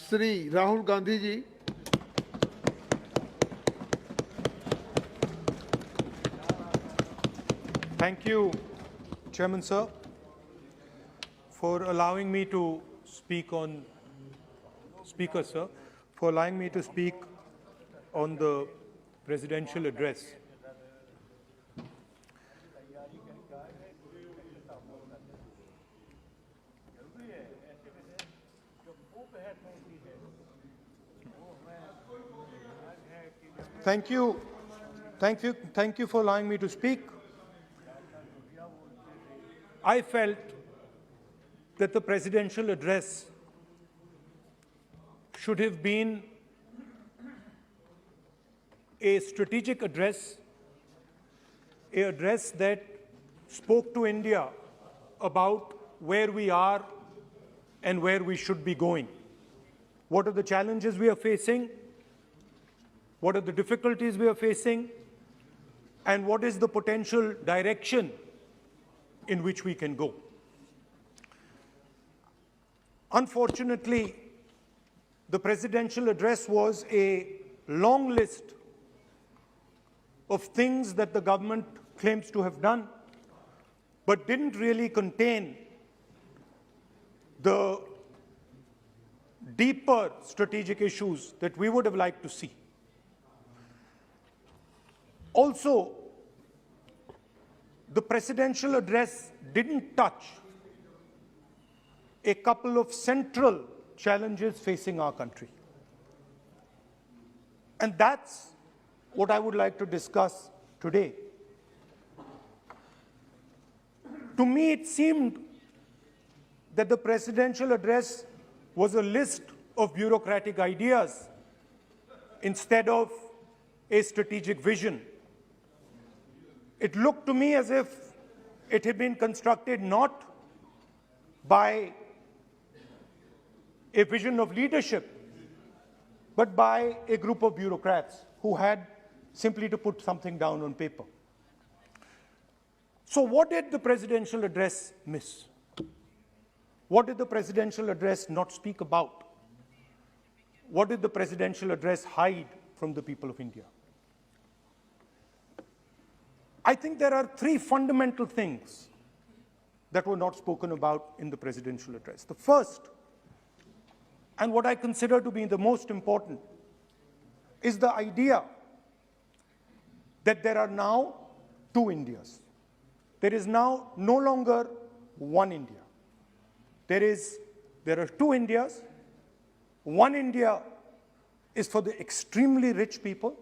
Shri Rahul Gandhi ji. Thank you, Chairman Sir, for allowing me to speak on, Speaker Sir, for allowing me to speak on the presidential address. Thank you for allowing me to speak. I felt that the presidential address should have been a strategic address, an address that spoke to India about where we are and where we should be going. What are the challenges we are facing? What are the difficulties we are facing? And what is the potential direction in which we can go? Unfortunately, the presidential address was a long list of things that the government claims to have done, but didn't really contain the deeper strategic issues that we would have liked to see. Also, the presidential address didn't touch a couple of central challenges facing our country. And that's what I would like to discuss today. To me, it seemed that the presidential address was a list of bureaucratic ideas instead of a strategic vision. It looked to me as if it had been constructed not by a vision of leadership, but by a group of bureaucrats who had simply to put something down on paper. So what did the presidential address miss? What did the presidential address not speak about? What did the presidential address hide from the people of India? I think there are three fundamental things that were not spoken about in the presidential address. The first, and what I consider to be the most important, is the idea that there are now two Indias. There is now no longer one India. There are two Indias. One India is for the extremely rich people,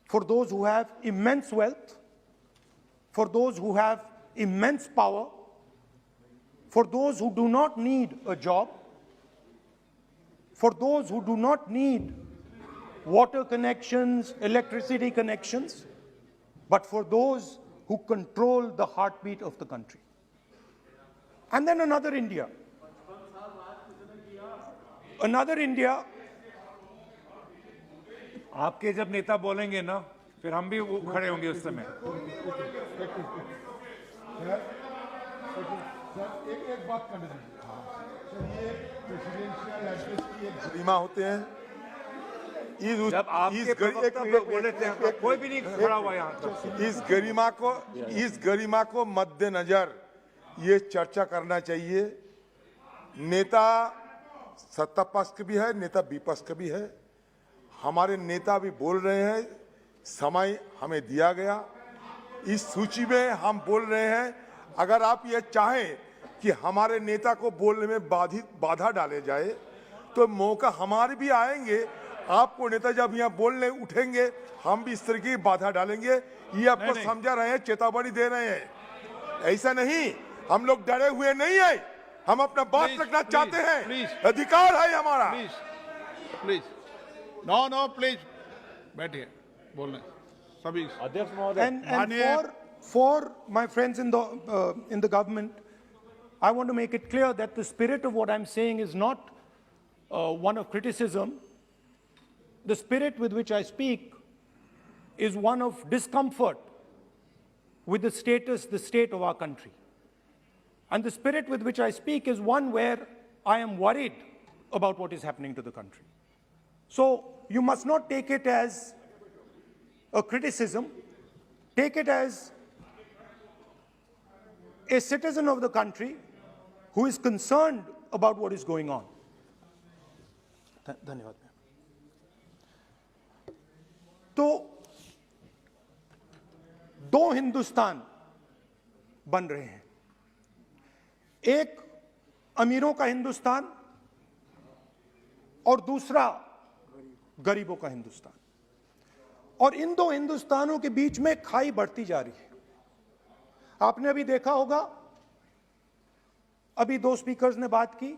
for those who have immense wealth, for those who have immense power, for those who do not need a job, for those who do not need water connections, electricity connections, but for those who control the heartbeat of the country. And then another India. Another India. आपके जब नेता बोलेंगे ना, फिर हम भी खड़े होंगे उस समय। एक बात कर दीजिए। ये प्रेसिडेंशियल एड्रेस की एक गरिमा होते हैं। जब आपके प्रवक्ता बोले थे, कोई भी नहीं खड़ा हुआ यहाँ तक। इस गरिमा को मद्देनजर ये चर्चा करना चाहिए। नेता सत्ता पक्ष का भी है, नेता विपक्ष का भी है। हमारे नेता भी बोल रहे हैं, समय हमें दिया गया, इस सूची में हम बोल रहे हैं। अगर आप ये चाहें कि हमारे नेता को बोलने में बाधा डाले जाए, तो मौका हमारे भी आएंगे। आपको नेता जब यहाँ बोलने उठेंगे, हम भी इस तरह की बाधा डालेंगे। ये आपको समझा रहे हैं, चेतावनी दे रहे हैं। ऐसा नहीं, हम लोग डरे हुए नहीं है, हम अपना बात रखना चाहते हैं, अधिकार है हमारा। प्लीज नो प्लीज बैठिए, बोलने सभी अध्यक्ष महोदय। And for my friends in the government, I want to make it clear that the spirit of what I'm saying is not one of criticism. The spirit with which I speak is one of discomfort with the state of our country. And the spirit with which I speak is one where I am worried about what is happening to the country. So you must not take it as a criticism. Take it as a citizen of the country who is concerned about what is going on. धन्यवाद। तो दो हिंदुस्तान बन रहे हैं, एक अमीरों का हिंदुस्तान और दूसरा गरीबों का हिंदुस्तान। और इन दो हिंदुस्तानों के बीच में खाई बढ़ती जा रही है। आपने अभी देखा होगा, अभी दो स्पीकर्स ने बात की,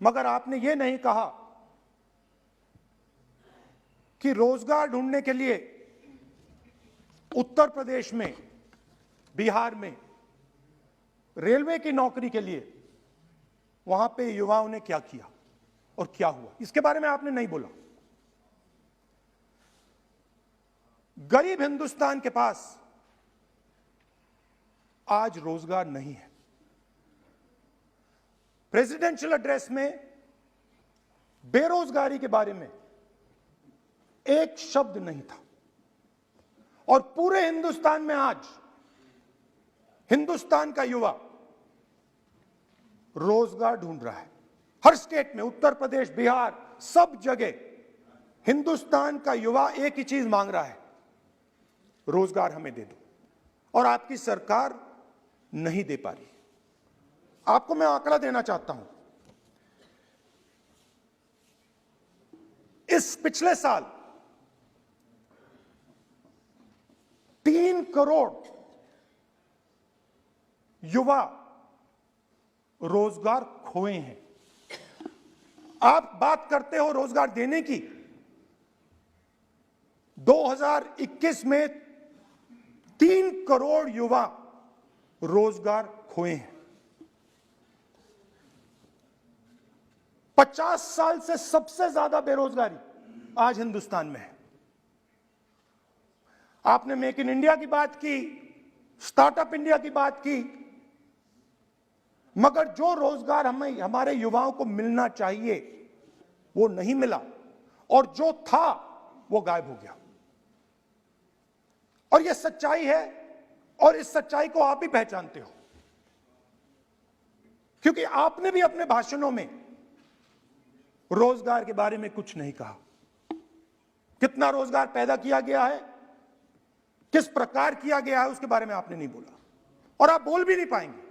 मगर आपने ये नहीं कहा कि रोजगार ढूंढने के लिए उत्तर प्रदेश में, बिहार में रेलवे की नौकरी के लिए वहां पे युवाओं ने क्या किया और क्या हुआ, इसके बारे में आपने नहीं बोला। गरीब हिंदुस्तान के पास आज रोजगार नहीं है। प्रेसिडेंशियल एड्रेस में बेरोजगारी के बारे में एक शब्द नहीं था, और पूरे हिंदुस्तान में आज हिंदुस्तान का युवा रोजगार ढूंढ रहा है। हर स्टेट में, उत्तर प्रदेश, बिहार, सब जगह हिंदुस्तान का युवा एक ही चीज मांग रहा है, रोजगार हमें दे दो, और आपकी सरकार नहीं दे पा रही। आपको मैं आंकड़ा देना चाहता हूं। इस पिछले साल 3 करोड़ युवा रोजगार खोए हैं। आप बात करते हो रोजगार देने की, 2021 में 3 करोड़ युवा रोजगार खोए हैं। 50 साल से सबसे ज्यादा बेरोजगारी आज हिंदुस्तान में है। आपने मेक इन इंडिया की बात की, स्टार्टअप इंडिया की बात की, मगर जो रोजगार हमें, हमारे युवाओं को मिलना चाहिए वो नहीं मिला, और जो था वो गायब हो गया। और ये सच्चाई है, और इस सच्चाई को आप भी पहचानते हो, क्योंकि आपने भी अपने भाषणों में रोजगार के बारे में कुछ नहीं कहा। कितना रोजगार पैदा किया गया है, किस प्रकार किया गया है, उसके बारे में आपने नहीं बोला, और आप बोल भी नहीं पाएंगे,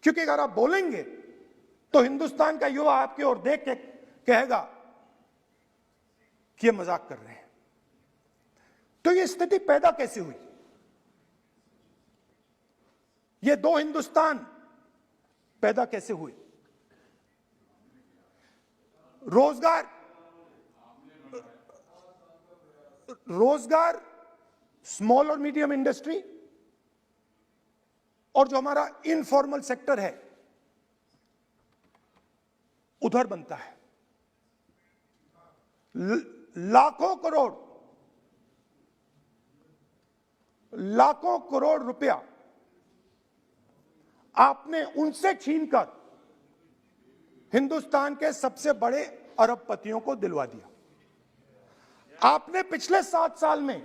क्योंकि अगर आप बोलेंगे तो हिंदुस्तान का युवा आपकी ओर देख के कहेगा कि ये मजाक कर रहे हैं। तो ये स्थिति पैदा कैसे हुई? ये दो हिंदुस्तान पैदा कैसे हुए? रोजगार स्मॉल और मीडियम इंडस्ट्री और जो हमारा इनफॉर्मल सेक्टर है उधर बनता है। लाखों करोड़ रुपया आपने उनसे छीनकर हिंदुस्तान के सबसे बड़े अरबपतियों को दिलवा दिया। आपने पिछले 7 साल में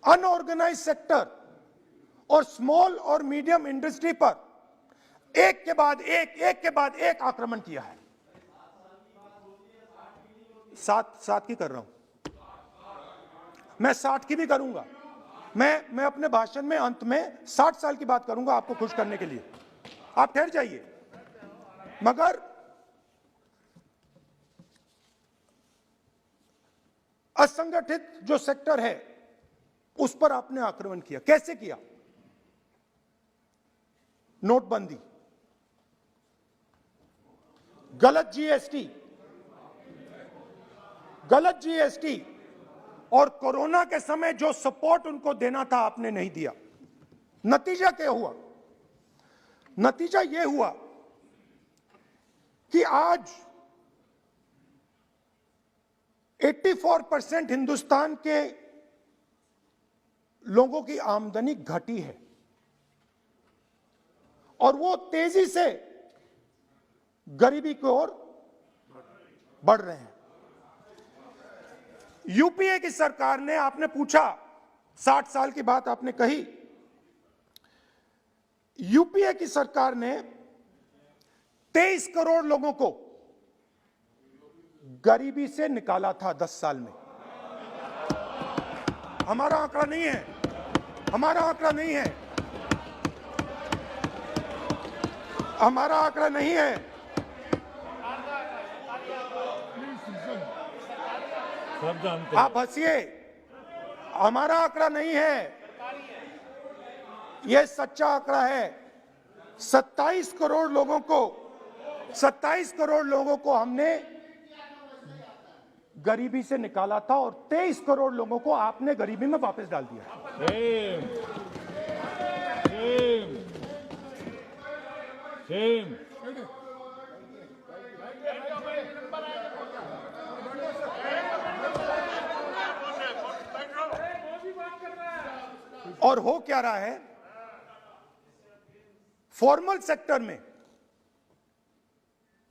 अनऑर्गेनाइज सेक्टर और स्मॉल और मीडियम इंडस्ट्री पर एक के बाद एक आक्रमण किया है। 7 की कर रहा हूं मैं, 60 की भी करूंगा मैं अपने भाषण में अंत में 60 साल की बात करूंगा आपको खुश करने के लिए। आप ठहर जाइए। मगर असंगठित जो सेक्टर है उस पर आपने आक्रमण किया। कैसे किया? नोटबंदी, गलत जीएसटी और कोरोना के समय जो सपोर्ट उनको देना था आपने नहीं दिया। नतीजा क्या हुआ? नतीजा यह हुआ कि आज 84% हिंदुस्तान के लोगों की आमदनी घटी है, और वो तेजी से गरीबी की ओर बढ़ रहे हैं। यूपीए की सरकार ने, आपने पूछा 60 साल की बात आपने कही, यूपीए की सरकार ने 23 करोड़ लोगों को गरीबी से निकाला था 10 साल में। हमारा आंकड़ा नहीं है, हमारा आंकड़ा नहीं है, हमारा आंकड़ा नहीं है। सब जानते हैं। आप हंसिए, हमारा आंकड़ा नहीं है, यह सच्चा आंकड़ा है। 27 करोड़ लोगों को हमने गरीबी से निकाला था और 23 करोड़ लोगों को आपने गरीबी में वापस डाल दिया। Same same same. और हो क्या रहा है, फॉर्मल सेक्टर में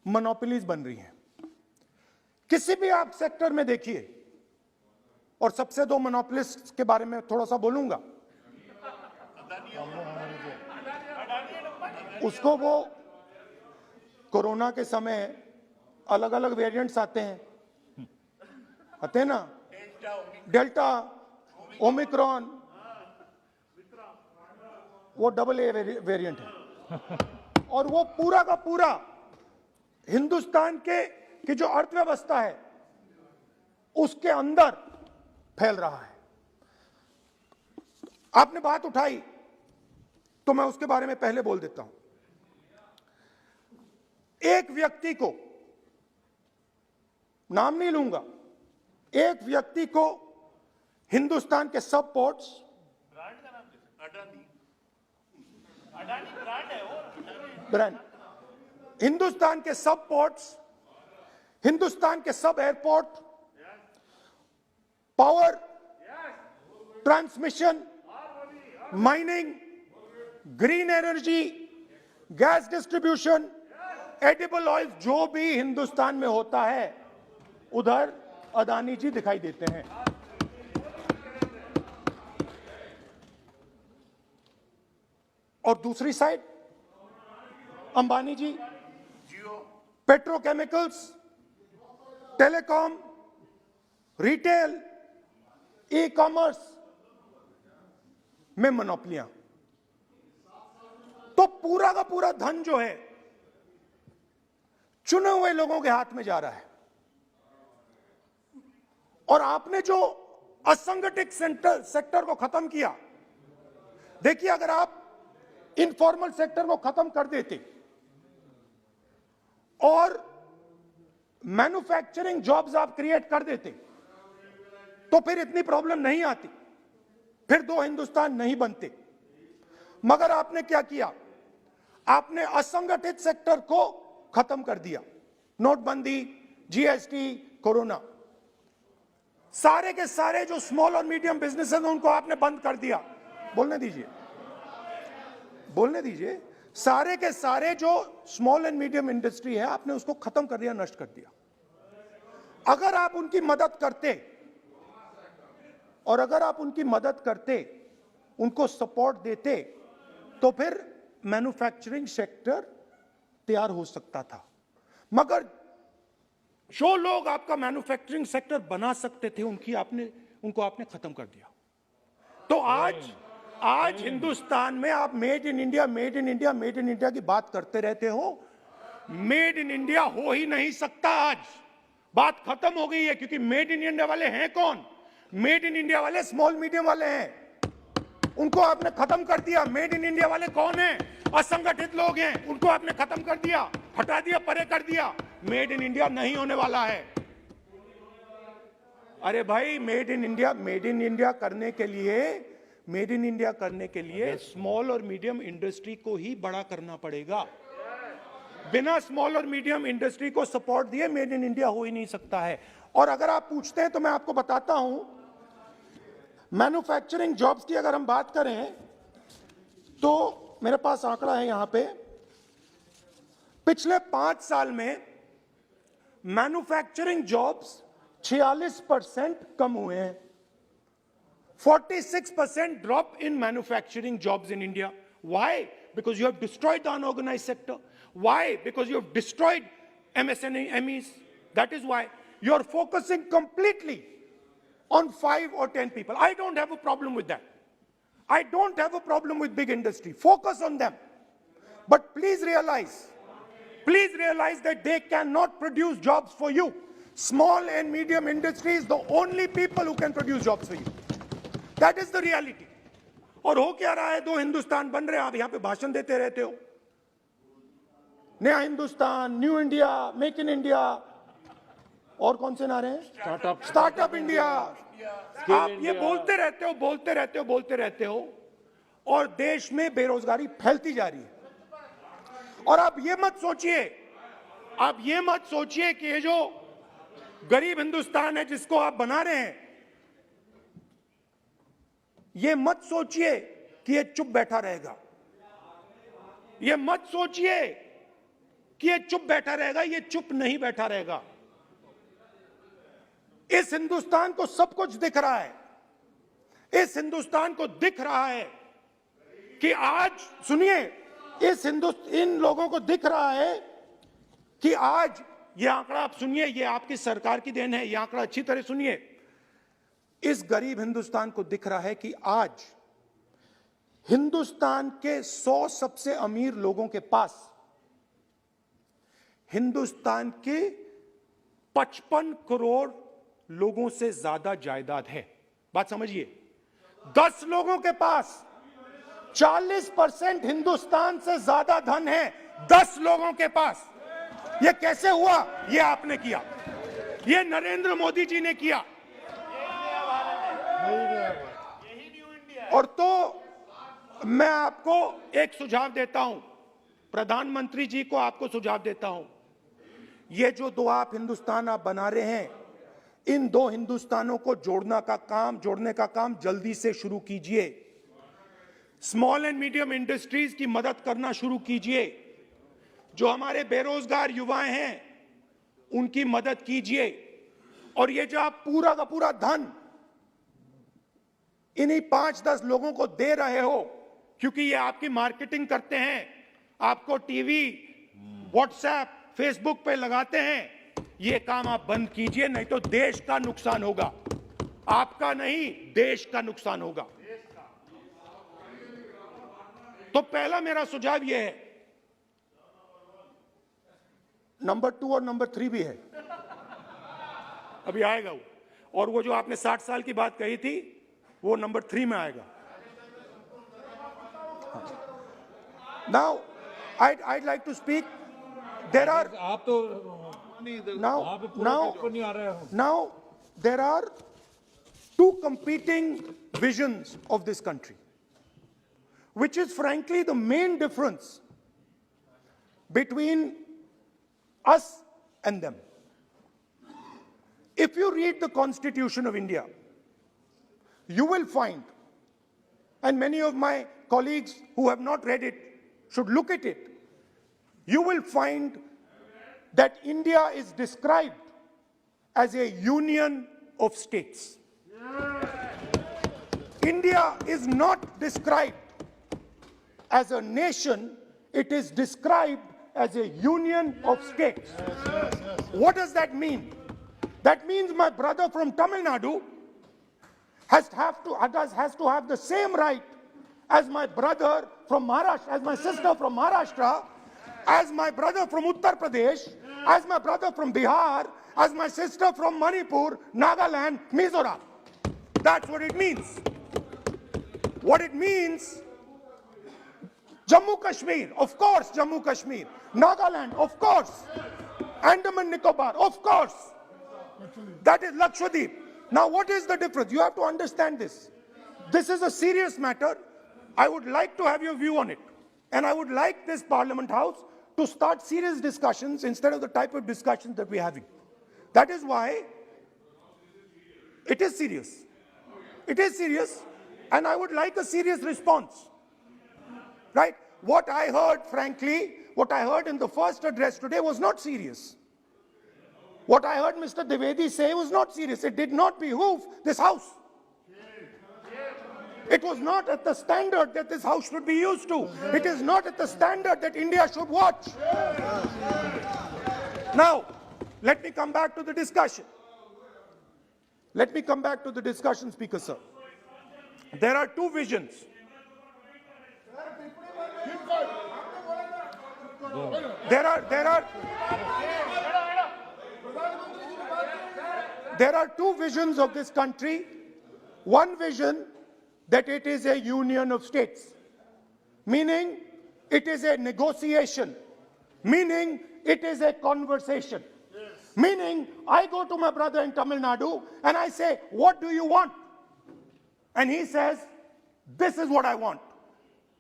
मोनोपोलीज बन रही हैं। किसी भी आप सेक्टर में देखिए, और सबसे दो मोनोपोलिस्ट के बारे में थोड़ा सा बोलूंगा। उसको वो कोरोना के समय अलग अलग वेरिएंट्स आते हैं ना, डेल्टा, ओमिक्रॉन, वो AA वेरिएंट है। और वो पूरा का पूरा हिंदुस्तान की जो अर्थव्यवस्था है उसके अंदर फैल रहा है। आपने बात उठाई तो मैं उसके बारे में पहले बोल देता हूं। एक व्यक्ति को, नाम नहीं लूंगा, एक व्यक्ति को हिंदुस्तान के सब पोर्ट्स, ब्रांड, हिंदुस्तान के सब पोर्ट्स, हिंदुस्तान के सब airport, power, transmission, mining, green energy, gas distribution, edible oil, जो भी हिंदुस्तान में होता है उधर अदानी जी दिखाई देते हैं। और दूसरी side Ambani ji petrochemicals, telecom, retail, E commerce में मोनोपोलियां। तो पूरा का पूरा धन जो है चुने हुए लोगों के हाथ में जा रहा है। और आपने जो असंगठित सेक्टर को खत्म किया, देखिए अगर आप इनफॉर्मल सेक्टर को खत्म कर देते और मैन्युफैक्चरिंग जॉब्स आप क्रिएट कर देते तो फिर इतनी प्रॉब्लम नहीं आती, फिर दो हिंदुस्तान नहीं बनते। मगर आपने क्या किया, आपने असंगठित सेक्टर को खत्म कर दिया। नोटबंदी, जीएसटी, कोरोना, सारे के सारे जो स्मॉल और मीडियम बिजनेसेस हैं उनको आपने बंद कर दिया। बोलने दीजिए, बोलने दीजिए। सारे के सारे जो स्मॉल एंड मीडियम इंडस्ट्री है आपने उसको खत्म कर दिया, नष्ट कर दिया। अगर आप उनकी मदद करते, और अगर आप उनकी मदद करते, उनको सपोर्ट देते, तो फिर मैन्युफैक्चरिंग सेक्टर तैयार हो सकता था। मगर जो लोग आपका मैन्युफैक्चरिंग सेक्टर बना सकते थे उनको आपने खत्म कर दिया। तो आज हिंदुस्तान में आप made in India, made in India, made in India की बात करते रहते हो। मेड इन इंडिया हो ही नहीं सकता। आज बात खत्म हो गई है, क्योंकि मेड इन इंडिया वाले हैं कौन? मेड इन इंडिया वाले स्मॉल मीडियम वाले हैं, उनको आपने खत्म कर दिया। मेड इन इंडिया वाले कौन हैं? असंगठित लोग हैं, उनको आपने खत्म कर दिया, हटा दिया, परे कर दिया। मेड इन इंडिया नहीं होने वाला है। अरे भाई, मेड इन इंडिया करने के लिए, मेड इन इंडिया करने के लिए स्मॉल और मीडियम इंडस्ट्री को ही बड़ा करना पड़ेगा। बिना स्मॉल और मीडियम इंडस्ट्री को सपोर्ट दिए मेड इन इंडिया हो ही नहीं सकता है। और अगर आप पूछते हैं तो मैं आपको बताता हूं, मैन्युफैक्चरिंग जॉब्स की अगर हम बात करें तो मेरे पास आंकड़ा है यहां पे, पिछले 5 साल में मैन्युफैक्चरिंग जॉब्स 46% कम हुए हैं. 46% drop in manufacturing jobs in India. Why? Because you have destroyed the unorganized sector. Why? Because you have destroyed MSMEs. That is why you are focusing completely on 5 or 10 people. I don't have a problem with that. I don't have a problem with big industry. Focus on them. But please realize that they cannot produce jobs for you. Small and medium industry is the only people who can produce jobs for you. That is the reality. और हो क्या रहा है, 2 हिंदुस्तान बन रहे हैं, आप यहां पे भाषण देते रहते हो. नया Hindustan, new India, make in India, और कौन से नारे हैं? Startup India. आप ये बोलते रहते हो और देश में बेरोजगारी फैलती जा रही है. और आप ये मत सोचिए कि ये जो गरीब हिंदुस्तान है जिसको आप बना रहे हैं, ये मत सोचिए कि ये चुप बैठा रहेगा. ये मत सोचिए कि ये चुप बैठा रहेगा. ये चुप नहीं बैठा रहेगा. इस हिंदुस्तान को सब कुछ दिख रहा है. इस हिंदुस्तान को दिख रहा है कि आज, सुनिए, इन लोगों को दिख रहा है कि आज, ये आंकड़ा आप सुनिए, ये आपकी सरकार की देन है, ये आंकड़ा अच्छी तरह सुनिए. इस गरीब हिंदुस्तान को दिख रहा है कि आज हिंदुस्तान के 100 सबसे अमीर लोगों के पास हिंदुस्तान के 55 करोड़ लोगों से ज्यादा जायदाद है. बात समझिए. 10 लोगों के पास 40% हिंदुस्तान से ज्यादा धन है. 10 लोगों के पास. यह कैसे हुआ? यह आपने किया. यह नरेंद्र मोदी जी ने किया. और तो मैं आपको एक सुझाव देता हूं, प्रधानमंत्री जी को आपको सुझाव देता हूं. ये जो 2 आप हिंदुस्तान आप बना रहे हैं, इन 2 हिंदुस्तानों को जोड़ने का काम जल्दी से शुरू कीजिए. स्मॉल एंड मीडियम इंडस्ट्रीज की मदद करना शुरू कीजिए. जो हमारे बेरोजगार युवाएं हैं उनकी मदद कीजिए. और ये जो आप पूरा का पूरा धन इन्हीं 5-10 लोगों को दे रहे हो, क्योंकि ये आपकी मार्केटिंग करते हैं, आपको टीवी, व्हाट्सएप, फेसबुक पे लगाते हैं, ये काम आप बंद कीजिए. नहीं तो देश का नुकसान होगा. आपका नहीं, देश का नुकसान होगा. तो पहला मेरा सुझाव यह है. नंबर 2 और नंबर 3 भी है, अभी आएगा वो. और वो जो आपने 60 साल की बात कही थी, वो नंबर 3 में आएगा. Now, I'd like to speak. There are. आप तो now there are 2 competing visions of this country, which is frankly the main difference between us and them. If you read the Constitution of India, you will find, and many of my colleagues who have not read it should look at it, you will find that India is described as a union of states. India is not described as a nation, it is described as a union of states. What does that mean? That means my brother from Tamil Nadu has to have the same right as my brother from Maharashtra, as my sister from Maharashtra, as my brother from Uttar Pradesh, as my brother from Bihar, as my sister from Manipur, Nagaland, Mizoram. That's what it means. What it means, Jammu Kashmir, of course, Jammu Kashmir, Nagaland, of course, Andaman Nicobar, of course. That is Lakshadweep. Now, what is the difference? You have to understand this. This is a serious matter. I would like to have your view on it. And I would like this Parliament House to start serious discussions instead of the type of discussions that we're having. That is why it is serious. It is serious, and I would like a serious response. Right? What I heard, frankly, what I heard in the first address today was not serious. What I heard Mr. Dwivedi say was not serious. It did not behoove this House. It was not at the standard that this House should be used to. It is not at the standard that India should watch. Now, let me come back to the discussion. Let me come back to the discussion, Speaker Sir. There are two visions. There are two visions of this country. One vision that it is a union of states, meaning it is a negotiation, meaning it is a conversation, meaning I go to my brother in Tamil Nadu and I say, what do you want? And he says, this is what I want.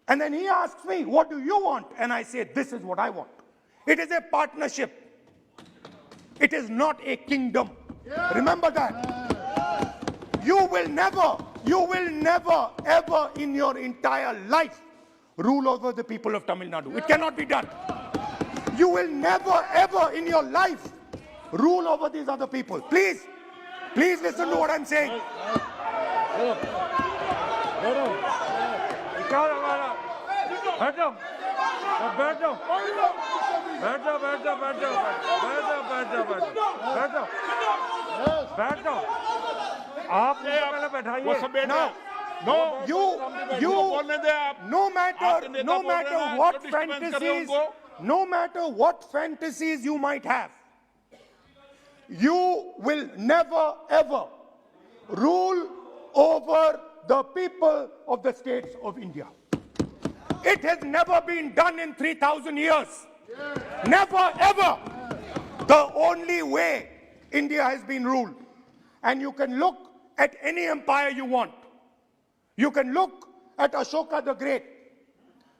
And then he asks me, what do you want? And I say, this is what I want. It is a partnership. It is not a kingdom. Remember that. You will never, ever in your entire life rule over the people of Tamil Nadu. It cannot be done. You will never, ever in your life rule over these other people. Please listen to what I'm saying. No matter what fantasies you might have, you will never ever rule over the people of the states of India. It has never been done in 3,000 years. Never ever. The only way India has been ruled, and you can look at any empire you want. You can look at Ashoka the Great.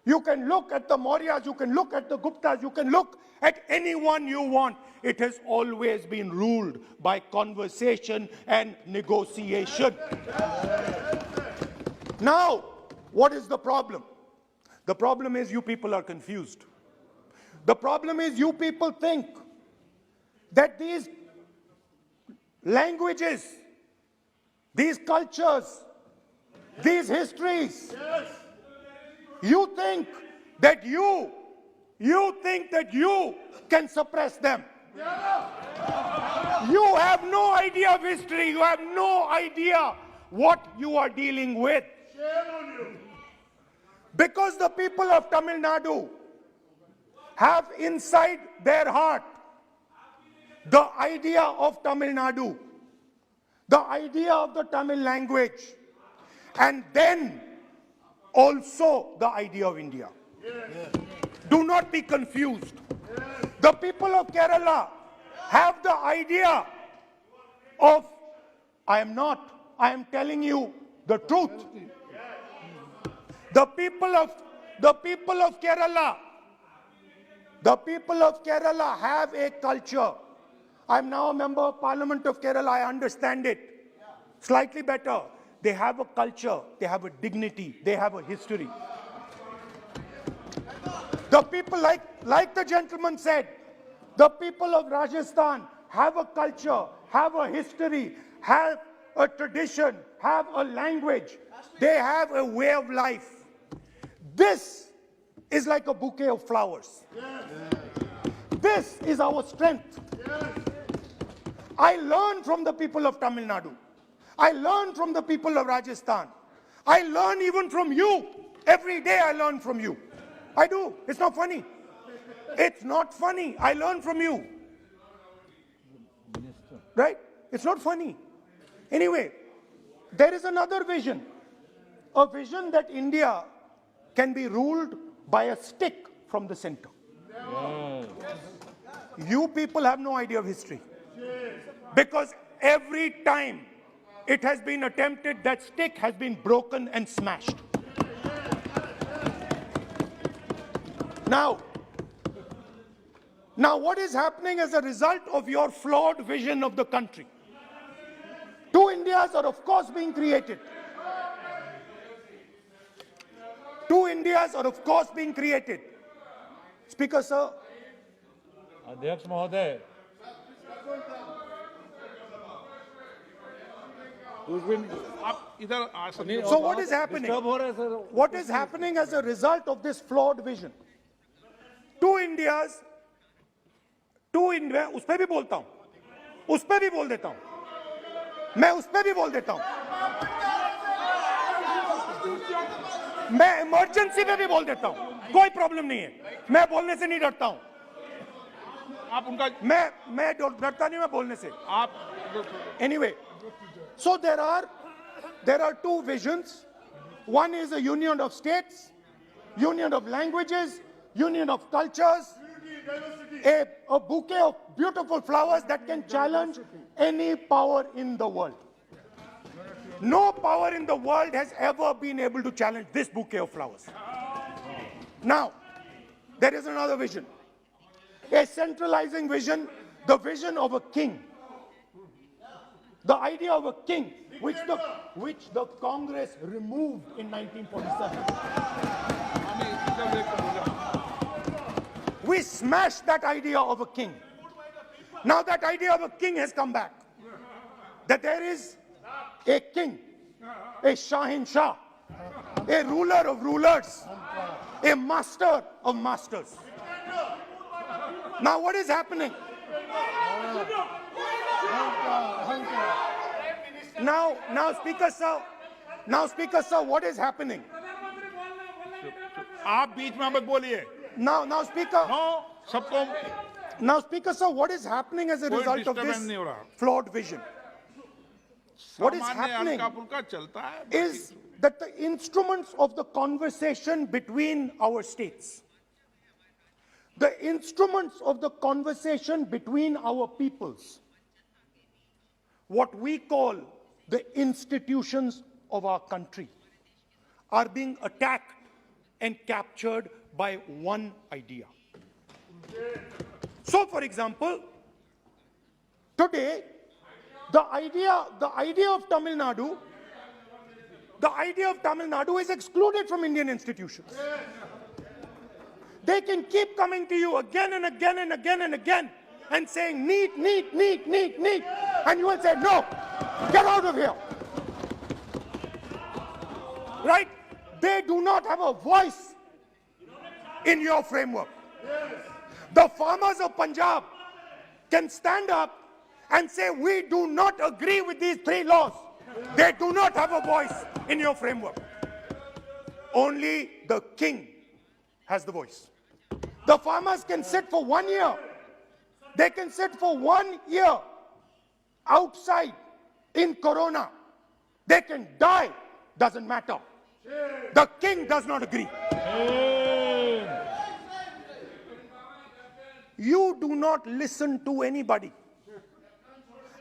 You can look at the Mauryas, you can look at the Guptas, you can look at anyone you want. It has always been ruled by conversation and negotiation. Now, what is the problem? The problem is you people are confused. The problem is you people think that these languages, these cultures, these histories, you think that you can suppress them. You have no idea of history. You have no idea what you are dealing with. Because the people of Tamil Nadu have inside their heart the idea of Tamil Nadu, the idea of the Tamil language, and then also the idea of India. Do not be confused. The people of Kerala have the idea of, I am telling you the truth. The people of Kerala have a culture. I'm now a member of Parliament of Kerala. I understand it slightly better. They have a culture, they have a dignity, they have a history. The people, like the gentleman said, the people of Rajasthan have a culture, have a history, have a tradition, have a language. They have a way of life. This is like a bouquet of flowers. This is our strength. I learn from the people of Tamil Nadu. I learn from the people of Rajasthan. I learn even from you. Every day I learn from you. I do. It's not funny. It's not funny. I learn from you. Right? It's not funny. Anyway, there is another vision. A vision that India can be ruled by a stick from the center. You people have no idea of history. Because every time it has been attempted, that stick has been broken and smashed. Now what is happening as a result of your flawed vision of the country? Two Indias are of course being created. Two Indias are of course being created. Speaker, sir. अध्यक्ष महोदय, आप इधर आ सकते हो। So what is happening? Disturb हो रहे हैं sir. What is happening as a result of this flawed vision? Two Indias, two India, उस पे भी बोलता हूं, उस पे भी बोल देता हूं, मैं उस पे भी बोल देता हूं, मैं इमरजेंसी पे भी बोल देता हूं, कोई प्रॉब्लम नहीं है, मैं बोलने से नहीं डरता हूं, आप उनका मैं डरता नहीं, मैं बोलने से। आप Anyway, so there are two visions. One is a union of states, union of languages, union of cultures, a bouquet of beautiful flowers that can challenge any power in the world. No power in the world has ever been able to challenge this bouquet of flowers. Now, there is another vision, a centralizing vision, the vision of a king. The idea of a king, which the Congress removed in 1947. We smashed that idea of a king. Now that idea of a king has come back. That there is a king, a Shahin Shah, a ruler of rulers, a master of masters. Now what is happening? Now, Speaker sir, what is happening? आप बीच में मत बोलिए। Now, Speaker. No, सबको Now, Speaker sir, what is happening as a कोई result of disturbance this नहीं हो रहा। flawed vision? What is सामान्य happening हल्का फुल्का चलता है। is that the instruments of the conversation between our states, the instruments of the conversation between our peoples, what we call the institutions of our country, are being attacked and captured by one idea. So, for example, today, the idea of Tamil Nadu is excluded from Indian institutions. They can keep coming to you again and again and again and again and saying, need, and you will say, no, get out of here. Right? They do not have a voice in your framework. The farmers of Punjab can stand up and say, we do not agree with these three laws. They do not have a voice in your framework. Only the king has the voice. The farmers can sit for 1 year. They can sit for 1 year outside in Corona. They can die, doesn't matter. The king does not agree. You do not listen to anybody.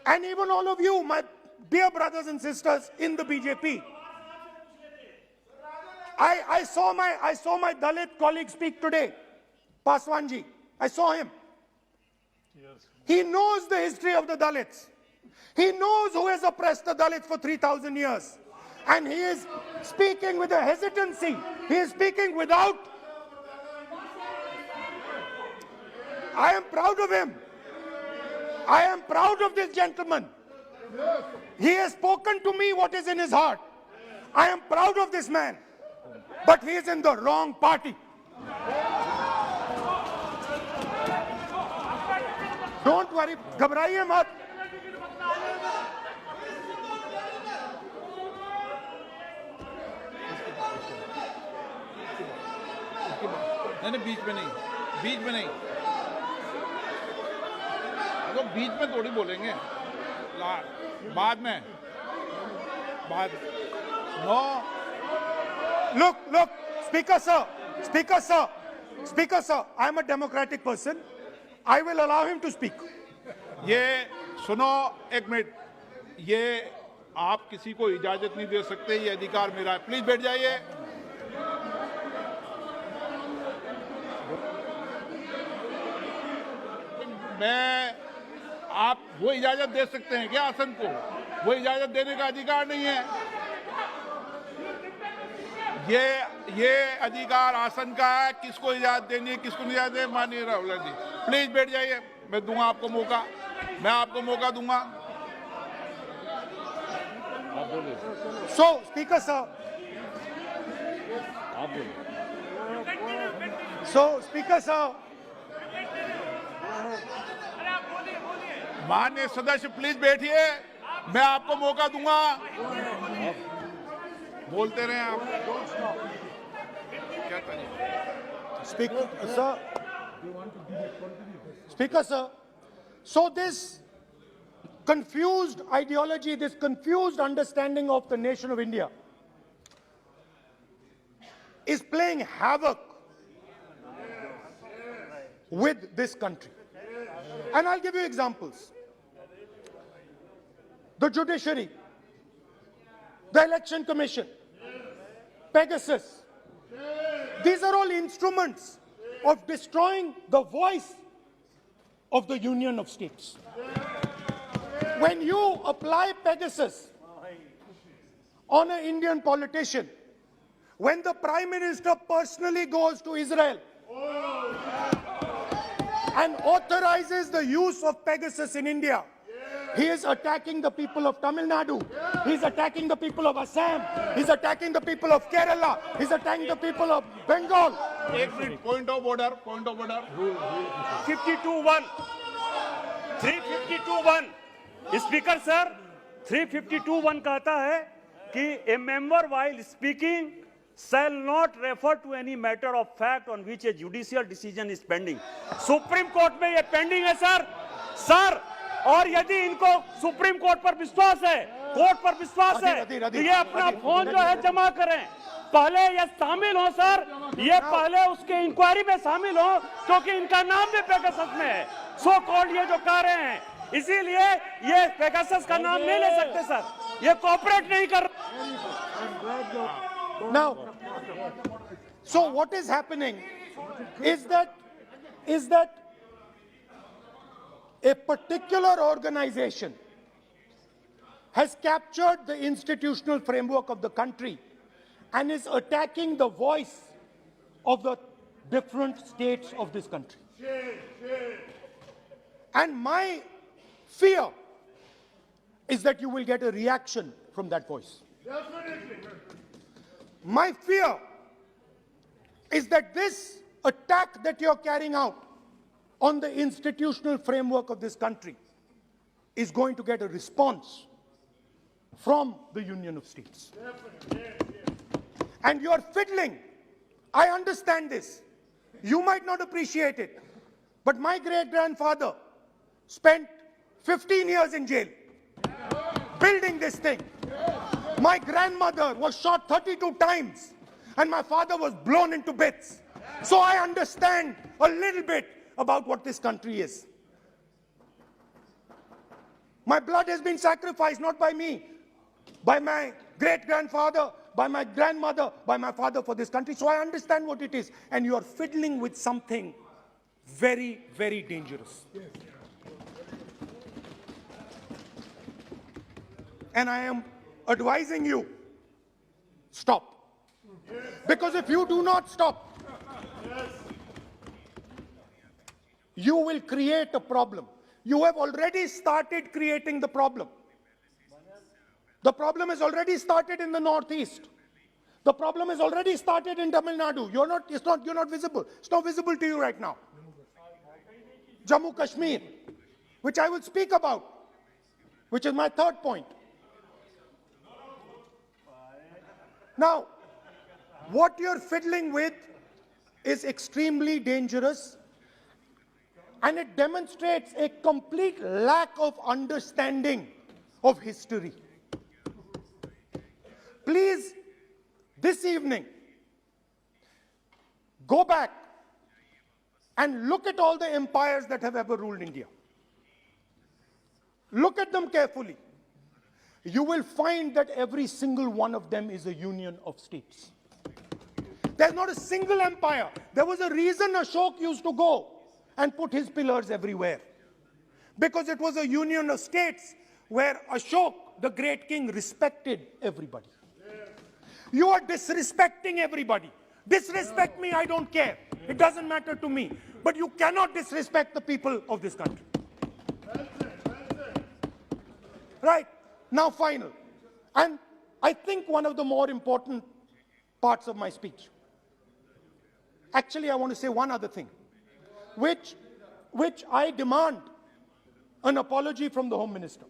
And even all of you, my dear brothers and sisters in the BJP, I saw my Dalit colleague speak today, Paswanji. I saw him. He knows the history of the Dalits. He knows who has oppressed the Dalits for 3,000 years. And he is speaking with a hesitancy. He is speaking without. I am proud of him. I am proud of this gentleman. He has spoken to me what is in his heart. I am proud of this man. But he is in the wrong party. Don't worry, घबराइए मत. नहीं, बीच में नहीं, तो बीच में थोड़ी बोलेंगे, बाद में, no. Look, Speaker sir, I am a democratic person. I will allow him to speak. ये सुनो एक मिनट, ये आप किसी को इजाजत नहीं दे सकते, ये अधिकार मेरा है. प्लीज बैठ जाइए. आप वो इजाजत दे सकते हैं क्या आसन को? वो इजाजत देने का अधिकार नहीं है. ये ये अधिकार आसन का है, किसको इजाजत देनी है, किसको नहीं इजाजत देनी। माननीय राहुल जी प्लीज बैठ जाइए, मैं दूंगा आपको मौका, मैं आपको मौका दूंगा। So, Speaker sir. So, Speaker sir. माननीय सदस्य प्लीज बैठिए, मैं आपको मौका दूंगा। बोलते रहे आप। क्या करिए? Speaker sir. So this confused ideology, this confused understanding of the nation of India is playing havoc with this country. And I'll give you examples. The judiciary, the election commission, Pegasus. These are all instruments of destroying the voice of the Union of States. When you apply Pegasus on an Indian politician, when the Prime Minister personally goes to Israel and authorizes the use of Pegasus in India, he is attacking the people of Tamil Nadu. He's attacking the people of Assam. He's attacking the people of Kerala. He's attacking the people of Bengal. एक minute, point of order, point of order. 52(1) 352(1) speaker sir 352(1) कहता है कि ए member while speaking shall not refer to any matter of fact on which a judicial decision is pending. Supreme court में ये pending है sir. और यदि इनको supreme court पर विश्वास है, कोर्ट पर विश्वास है, तो ये अपना फोन जो है जमा करें। पहले ये शामिल हो सर, ये पहले उसके इंक्वायरी में शामिल हो, क्योंकि इनका नाम भी पेगासस में है। सो कॉल्ड ये जो कह रहे हैं, इसीलिए ये पेगासस का नाम नहीं ले सकते सर, ये कोऑपरेट नहीं कर। Now, so what is happening is that a particular organization has captured the institutional framework of the country and is attacking the voice of the different states of this country. And my fear is that you will get a reaction from that voice. My fear is that this attack that you're carrying out on the institutional framework of this country is going to get a response from the Union of States. And you're fiddling. I understand this. You might not appreciate it. But my great-grandfather spent 15 years in jail building this thing. My grandmother was shot 32 times and my father was blown into bits. So I understand a little bit about what this country is. My blood has been sacrificed, not by me, by my great-grandfather, by my grandmother, by my father for this country. So I understand what it is. And you are fiddling with something very, very dangerous. And I am advising you, stop. Because if you do not stop, you will create a problem. You have already started creating the problem. The problem has already started in the northeast. The problem has already started in Tamil Nadu. You're not visible. It's not visible to you right now. Jammu Kashmir, which I will speak about, which is my third point. Now, what you're fiddling with is extremely dangerous, and it demonstrates a complete lack of understanding of history. Please, this evening, go back and look at all the empires that have ever ruled India. Look at them carefully. You will find that every single one of them is a union of states. There's not a single empire. There was a reason Ashok used to go and put his pillars everywhere. Because it was a union of states where Ashok, the great king, respected everybody. You are disrespecting everybody. Disrespect me, I don't care. It doesn't matter to me. But you cannot disrespect the people of this country. Right. Now, final. And I think one of the more important parts of my speech. Actually, I want to say one other thing, which I demand an apology from the Home Minister.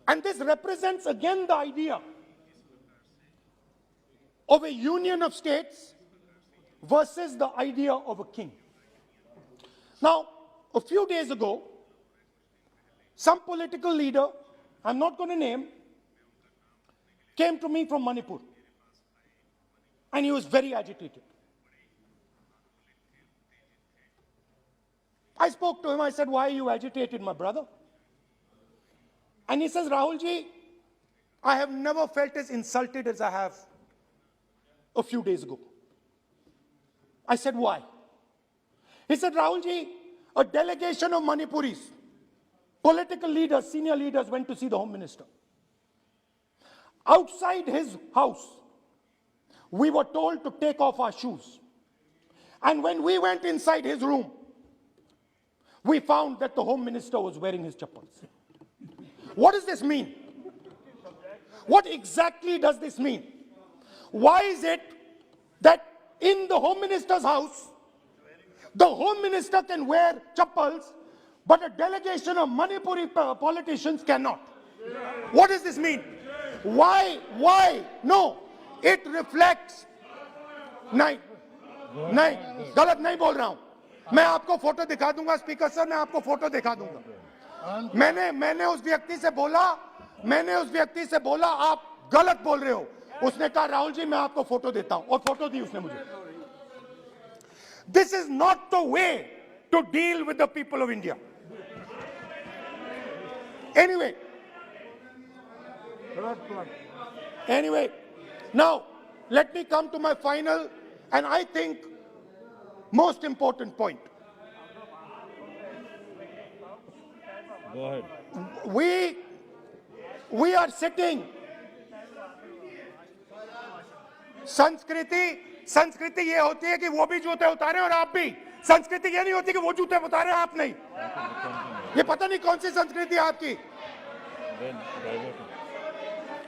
And this represents again the idea of a union of states versus the idea of a king. Now, a few days ago, some political leader, I'm not going to name, came to me from Manipur. And he was very agitated. I spoke to him, I said, why are you agitated, my brother? And he says, Rahul ji, I have never felt as insulted as I have a few days ago. I said, why? He said, Rahul ji, a delegation of Manipuris, political leaders, senior leaders went to see the Home Minister. Outside his house, we were told to take off our shoes. And when we went inside his room, we found that the Home Minister was wearing his chappals. What does this mean? What exactly does this mean? Why is it that in the Home Minister's house, the Home Minister can wear chappals, but a delegation of Manipuri politicians cannot? What does this mean? Why? No, it reflects. नहीं, गलत नहीं बोल रहा हूं. मैं आपको photo दिखा दूंगा स्पीकर सर, मैं आपको फोटो दिखा दूंगा. मैंने उस व्यक्ति से बोला आप गलत बोल रहे हो. उसने कहा राहुल जी मैं आपको फोटो देता हूं, और फोटो दी उसने मुझे. This is not the way to deal with the people of India. Anyway, now let me come to my final and I think most important point. Go ahead. We are sitting. संस्कृति ये होती है कि वो भी जूते उतारे और आप भी. संस्कृति ये नहीं होती कि वो जूते उतारे आप नहीं. ये पता नहीं कौन सी संस्कृति है आपकी.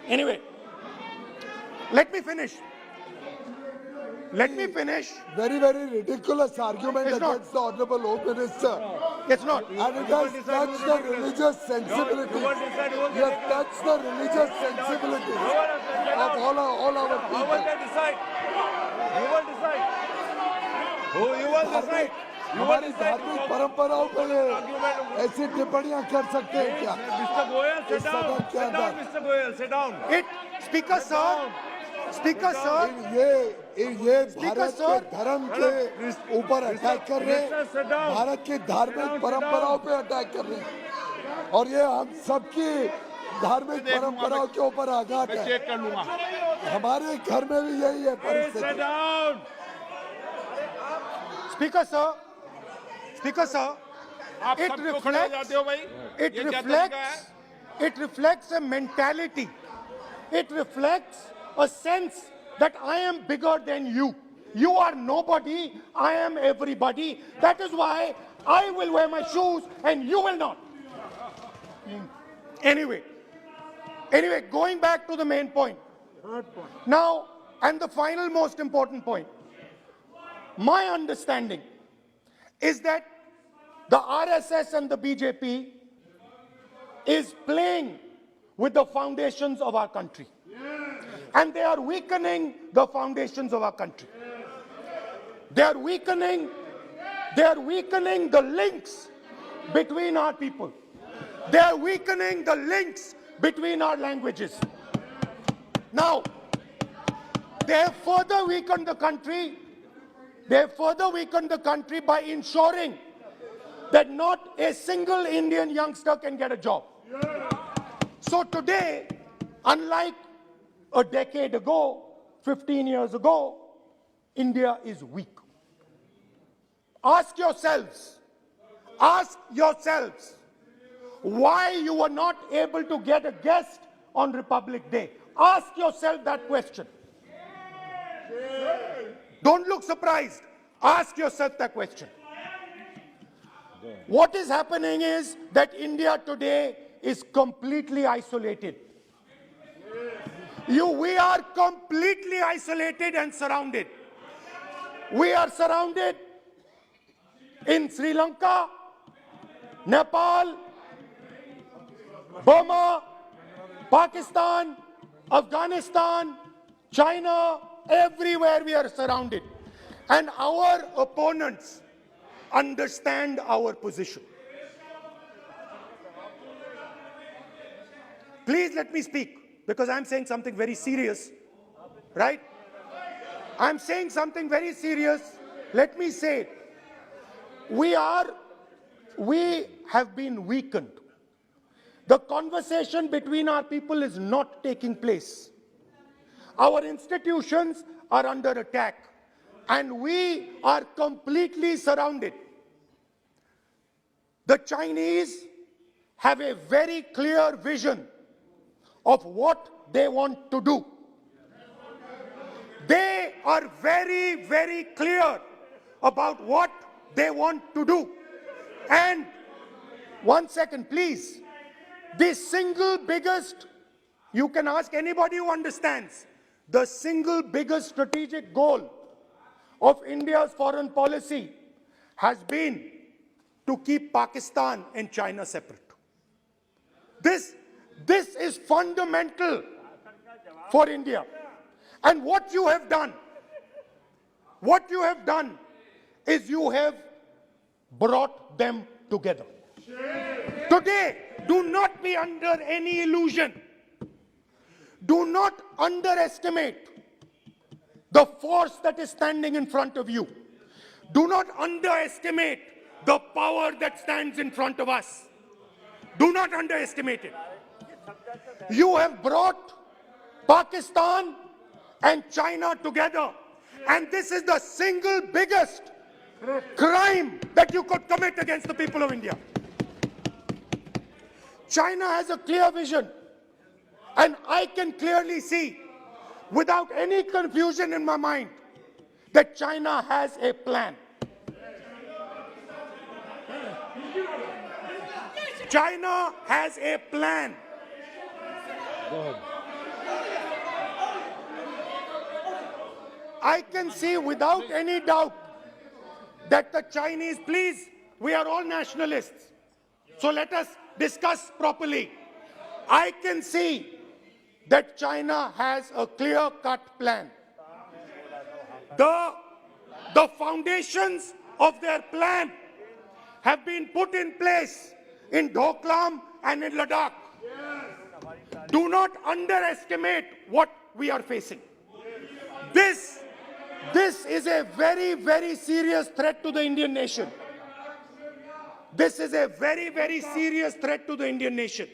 Anyway, let me finish. Very, very ridiculous argument against the Honorable Home Minister. It's not. And it has touched the religious sensibility. You have touched the religious sensibility of all our people. You will decide. हमारी धार्मिक परंपराओं पर ऐसी टिप्पणियां कर सकते हैं क्या? Mr. Goyal, sit down. Mr. Goyal, sit down. Speaker sir, ये भारत के धर्म के ऊपर अटैक कर रहे हैं, भारत की धार्मिक परंपराओं पे अटैक कर रहे हैं, और ये हम सबकी धार्मिक परंपराओं के ऊपर आघात है. चेक कर लूंगा. हमारे घर में भी यही है परिस्थिति. Speaker sir, आप सबको खड़े हो जाते हो भाई. it reflects a mentality. It reflects a sense that I am bigger than you. You are nobody, I am everybody. That is why I will wear my shoes and you will not. Anyway, going back to the main point. Now, and the final most important point. My understanding is that the RSS and the BJP is playing with the foundations of our country. And they are weakening the foundations of our country. They are weakening the links between our people. They are weakening the links between our languages. Now, they have further weakened the country. They have further weakened the country by ensuring that not a single Indian youngster can get a job. So today, unlike a decade ago, 15 years ago, India is weak. Ask yourselves, why you were not able to get a guest on Republic Day. Ask yourself that question. Don't look surprised. Ask yourself that question. What is happening is that India today is completely isolated. We are completely isolated and surrounded. We are surrounded in Sri Lanka, Nepal, Burma, Pakistan, Afghanistan, China, everywhere we are surrounded. And our opponents understand our position. Please let me speak, because I'm saying something very serious, right? I'm saying something very serious. Let me say it. We have been weakened. The conversation between our people is not taking place. Our institutions are under attack, and we are completely surrounded. The Chinese have a very clear vision of what they want to do. They are very, very clear about what they want to do. And one second, please. The single biggest, you can ask anybody who understands, the single biggest strategic goal of India's foreign policy has been to keep Pakistan and China separate. This is fundamental for India. And what you have done is you have brought them together. Today, do not be under any illusion. Do not underestimate the force that is standing in front of you. Do not underestimate the power that stands in front of us. Do not underestimate it. You have brought Pakistan and China together, and this is the single biggest crime that you could commit against the people of India. China has a clear vision, and I can clearly see, without any confusion in my mind, that China has a plan. China has a plan. I can see without any doubt that the Chinese, please, we are all nationalists, so let us discuss properly. I can see that China has a clear-cut plan. The foundations of their plan have been put in place in Doklam and in Ladakh. Do not underestimate what we are facing. This is a very, very serious threat to the Indian nation. This is a very, very serious threat to the Indian nation.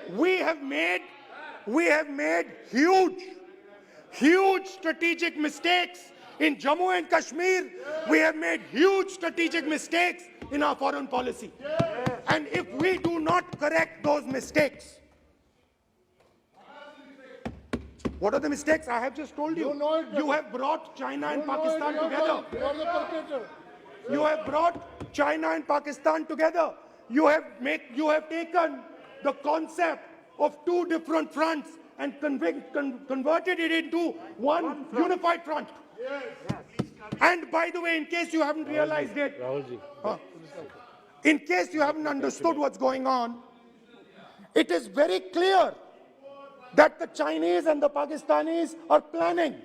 We have made huge strategic mistakes in Jammu and Kashmir. We have made huge strategic mistakes in our foreign policy. And if we do not correct those mistakes, what are the mistakes? I have just told you. You have brought China and Pakistan together. You have brought China and Pakistan together. You have taken the concept of two different fronts and converted it into one unified front. And by the way, in case you haven't realized it, in case you haven't understood what's going on, it is very clear that the Chinese and the Pakistanis are planning.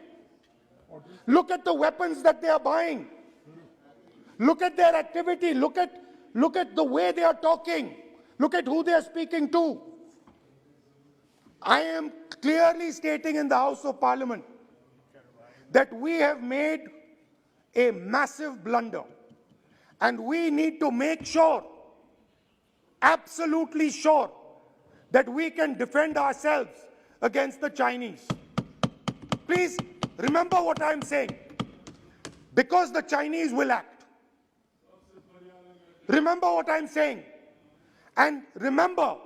Look at the weapons that they are buying. Look at their activity. Look at the way they are talking. Look at who they are speaking to. I am clearly stating in the House of Parliament that we have made a massive blunder, and we need to make sure, absolutely sure, that we can defend ourselves against the Chinese. Please remember what I'm saying, because the Chinese will act. Remember what I'm saying, and remember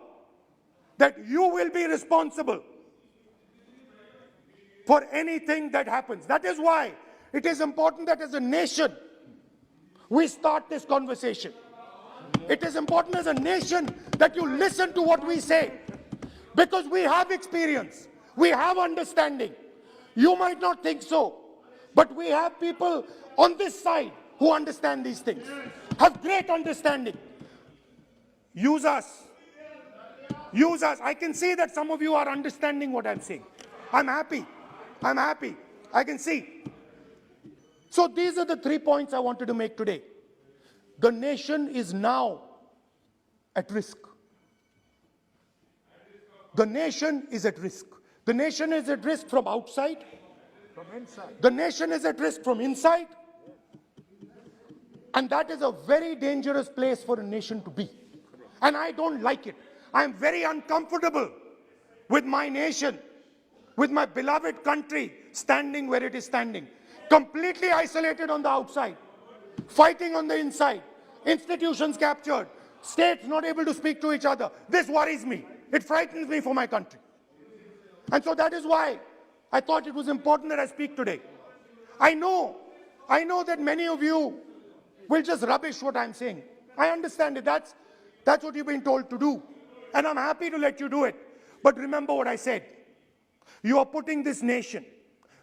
that you will be responsible for anything that happens. That is why it is important that as a nation, we start this conversation. It is important as a nation that you listen to what we say, because we have experience, we have understanding. You might not think so, but we have people on this side who understand these things, have great understanding. Use us. Use us. I can see that some of you are understanding what I'm saying. I'm happy. I'm happy. I can see. So these are the 3 points I wanted to make today. The nation is now at risk. The nation is at risk. The nation is at risk from outside. From inside. The nation is at risk from inside. And that is a very dangerous place for a nation to be. And I don't like it. I am very uncomfortable with my nation, with my beloved country standing where it is standing. Completely isolated on the outside, fighting on the inside, institutions captured, states not able to speak to each other. This worries me. It frightens me for my country. And so that is why I thought it was important that I speak today. I know that many of you will just rubbish what I'm saying. I understand it. That's what you've been told to do. And I'm happy to let you do it. But remember what I said. You are putting this nation,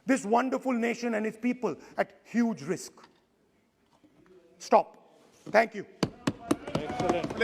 this wonderful nation and its people at huge risk. Stop. Thank you. Excellent.